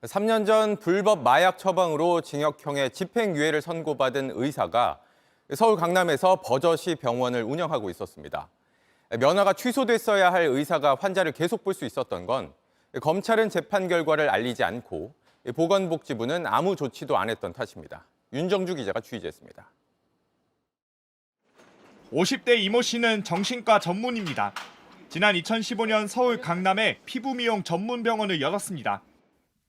3년 전 불법 마약 처방으로 징역형의 집행유예를 선고받은 의사가 서울 강남에서 버젓이 병원을 운영하고 있었습니다. 면허가 취소됐어야 할 의사가 환자를 계속 볼 수 있었던 건 검찰은 재판 결과를 알리지 않고 보건복지부는 아무 조치도 안 했던 탓입니다. 윤정주 기자가 취재했습니다. 50대 이모 씨는 정신과 전문입니다. 지난 2015년 서울 강남에 피부 미용 전문 병원을 열었습니다.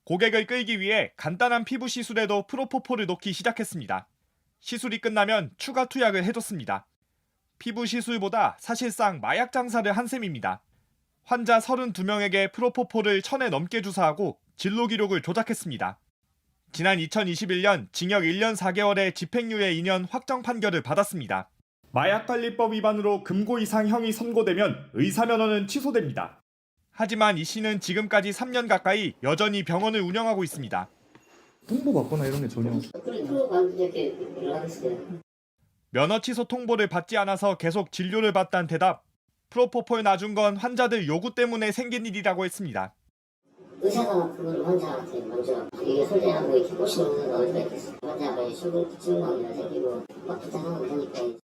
고객을 끌기 위해 간단한 피부 시술에도 프로포폴을 놓기 시작했습니다. 시술이 끝나면 추가 투약을 해줬습니다. 피부 시술보다 사실상 마약 장사를 한 셈입니다. 환자 32명에게 프로포폴을 1000회 넘게 주사하고 진로 기록을 조작했습니다. 지난 2021년 징역 1년 4개월의 집행유예 2년 확정 판결을 받았습니다. 마약관리법 위반으로 금고 이상 형이 선고되면 의사면허는 취소됩니다. 하지만 이 씨는 지금까지 3년 가까이 여전히 병원을 운영하고 있습니다. 통보받거나 이런 게 전혀 면허 취소 통보를 받지 않아서 계속 진료를 받다는 대답. 프로포폴 놔준 건 환자들 요구 때문에 생긴 일이라고 했습니다. 의사가 그걸 환자한테 먼저 이게 소재하고 이렇게 꼬시는 의사가 어디가 있겠어. 환자가 수급증명이나 생기고 막 부탁하고 그러니까.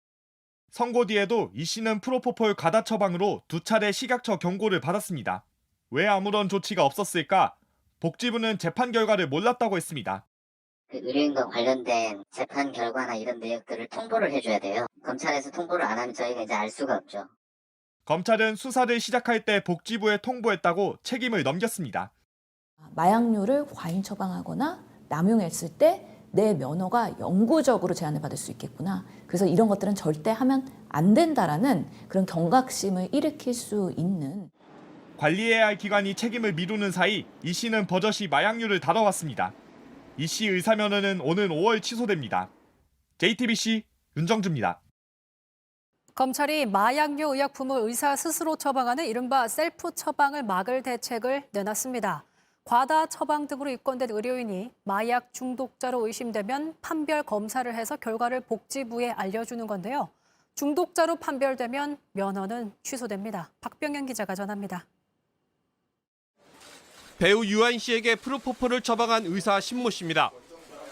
선고 뒤에도 이 씨는 프로포폴 과다 처방으로 2차례 식약처 경고를 받았습니다. 왜 아무런 조치가 없었을까? 복지부는 재판 결과를 몰랐다고 했습니다. 의료인과 관련된 재판 결과나 이런 내역들을 통보를 해줘야 돼요. 검찰에서 통보를 안 하면 저희가 이제 알 수가 없죠. 검찰은 수사를 시작할 때 복지부에 통보했다고 책임을 넘겼습니다. 마약류를 과잉 처방하거나 남용했을 때 내 면허가 영구적으로 제한을 받을 수 있겠구나. 그래서 이런 것들은 절대 하면 안 된다라는 그런 경각심을 일으킬 수 있는. 관리해야 할 기관이 책임을 미루는 사이 이 씨는 버젓이 마약류를 다뤄왔습니다. 이 씨 의사면허는 오는 5월 취소됩니다. JTBC 윤정주입니다. 검찰이 마약류 의약품을 의사 스스로 처방하는 이른바 셀프 처방을 막을 대책을 내놨습니다. 과다 처방 등으로 입건된 의료인이 마약 중독자로 의심되면 판별 검사를 해서 결과를 복지부에 알려주는 건데요. 중독자로 판별되면 면허는 취소됩니다. 박병현 기자가 전합니다. 배우 유한 씨에게 프로포폴을 처방한 의사 신모 씨입니다.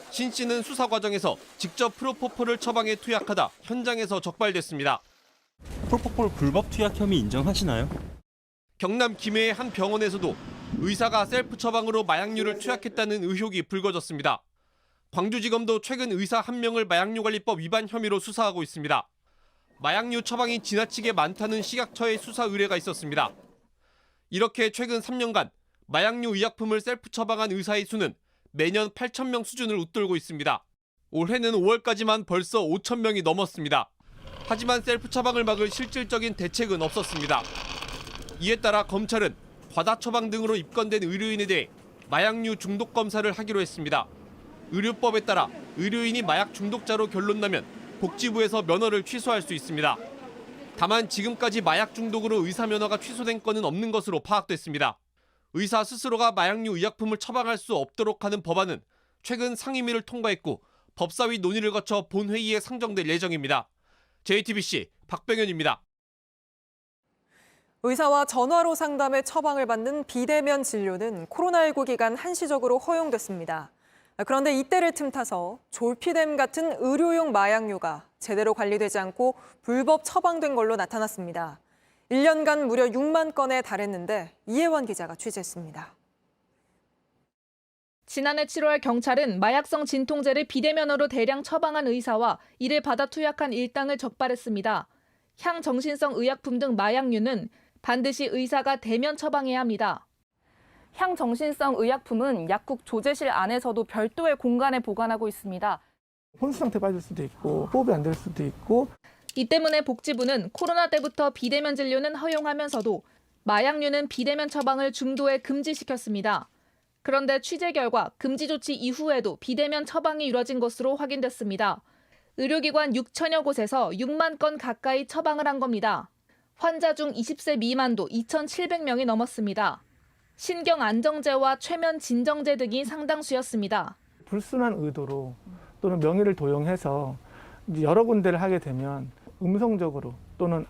신 씨는 수사 과정에서 직접 프로포폴을 처방해 투약하다 현장에서 적발됐습니다. 프로포폴 불법 투약 혐의 인정하시나요? 경남 김해의 한 병원에서도 의사가 셀프 처방으로 마약류를 투약했다는 의혹이 불거졌습니다. 광주지검도 최근 의사 1명을 마약류관리법 위반 혐의로 수사하고 있습니다. 마약류 처방이 지나치게 많다는 식약처의 수사 의뢰가 있었습니다. 이렇게 최근 3년간 마약류 의약품을 셀프 처방한 의사의 수는 매년 8,000명 수준을 웃돌고 있습니다. 올해는 5월까지만 벌써 5,000명이 넘었습니다. 하지만 셀프 처방을 막을 실질적인 대책은 없었습니다. 이에 따라 검찰은 과다 처방 등으로 입건된 의료인에 대해 마약류 중독 검사를 하기로 했습니다. 의료법에 따라 의료인이 마약 중독자로 결론나면 복지부에서 면허를 취소할 수 있습니다. 다만 지금까지 마약 중독으로 의사 면허가 취소된 건은 없는 것으로 파악됐습니다. 의사 스스로가 마약류 의약품을 처방할 수 없도록 하는 법안은 최근 상임위를 통과했고 법사위 논의를 거쳐 본회의에 상정될 예정입니다. JTBC 박병현입니다. 의사와 전화로 상담해 처방을 받는 비대면 진료는 코로나19 기간 한시적으로 허용됐습니다. 그런데 이때를 틈타서 졸피뎀 같은 의료용 마약류가 제대로 관리되지 않고 불법 처방된 걸로 나타났습니다. 1년간 무려 6만 건에 달했는데 이혜원 기자가 취재했습니다. 지난해 7월 경찰은 마약성 진통제를 비대면으로 대량 처방한 의사와 이를 받아 투약한 일당을 적발했습니다. 향정신성 의약품 등 마약류는 반드시 의사가 대면 처방해야 합니다. 향정신성 의약품은 약국 조제실 안에서도 별도의 공간에 보관하고 있습니다. 혼수 상태 빠질 수도 있고 호흡이 안 될 수도 있고. 이 때문에 복지부는 코로나 때부터 비대면 진료는 허용하면서도 마약류는 비대면 처방을 중도에 금지시켰습니다. 그런데 취재 결과 금지 조치 이후에도 비대면 처방이 이뤄진 것으로 확인됐습니다. 의료기관 6천여 곳에서 6만 건 가까이 처방을 한 겁니다. 환자 중 20세 미만도 2,700명이 넘었습니다. 신경안정제와 최면 진정제 등이 상당수였습니다. 불순한 의도로 또는 명의를 도용해서 이제 여러 군데를 하게 되면 음성적으로 또는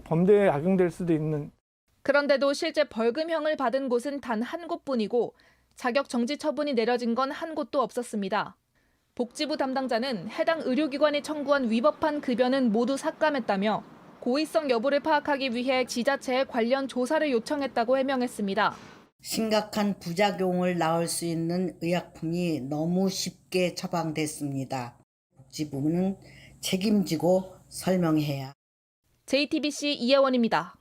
범죄에 악용될 수도 있는. 그런데도 실제 벌금형을 받은 곳은 단 한 곳뿐이고 자격 정지 처분이 내려진 건 한 곳도 없었습니다. 복지부 담당자는 해당 의료기관이 청구한 위법한 급여는 모두 삭감했다며 고의성 여부를 파악하기 위해 지자체에 관련 조사를 요청했다고 해명했습니다. 심각한 부작용을 낳을 수 있는 의약품이 너무 쉽게 처방됐습니다. 복지부는 책임지고 설명해야. JTBC 이혜원입니다.